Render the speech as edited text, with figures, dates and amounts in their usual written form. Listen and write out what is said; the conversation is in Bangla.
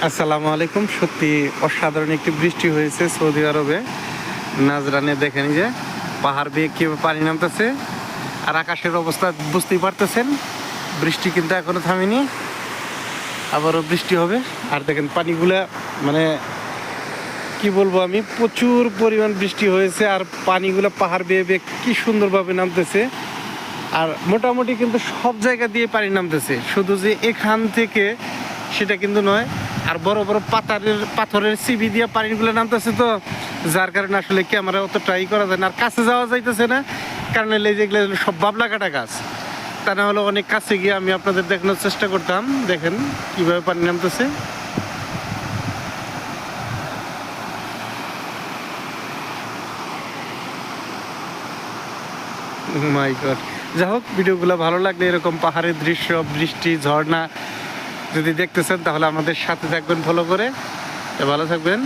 আসসালামু আলাইকুম। সত্যি অসাধারণ একটি বৃষ্টি হয়েছে সৌদি আরবে নাজরানে। দেখেন যে পাহাড় বেয়ে কীভাবে পানি নামতেছে, আর আকাশের অবস্থা বুঝতেই পারতেছেন। বৃষ্টি কিন্তু এখনো থামেনি, আবারও বৃষ্টি হবে। আর দেখেন পানিগুলা, মানে কি বলবো আমি, প্রচুর পরিমাণ বৃষ্টি হয়েছে আর পানিগুলো পাহাড় বেয়ে বেয়ে কি সুন্দরভাবে নামতেছে। আর মোটামুটি কিন্তু সব জায়গা দিয়ে পানি নামতেছে, শুধু যে এখান থেকে সেটা কিন্তু নয়। আর বড় বড় পাথরের সিবি দিয়ে পানিগুলো নামতেছে, তো যার কারণে আসলে ক্যামেরা অত ট্রাই করা যায় না, আর কাছে যাওয়া যাইতেছে না। কারণ যেগুলো সব বাবলা কাটা গাছ, তা না হলে অনেক কাছে গিয়ে আমি আপনাদের দেখানোর চেষ্টা করতাম। দেখেন কিভাবে পানি নামতেছে। মাই গড। যাই হোক, ভিডিওগুলো ভালো লাগলে এরকম পাহাড়ের দৃশ্য, বৃষ্টি, ঝর্ণা যদি দেখতেছেন তাহলে আমাদের সাথে থাকবেন ফলো করে। ভালো থাকবেন।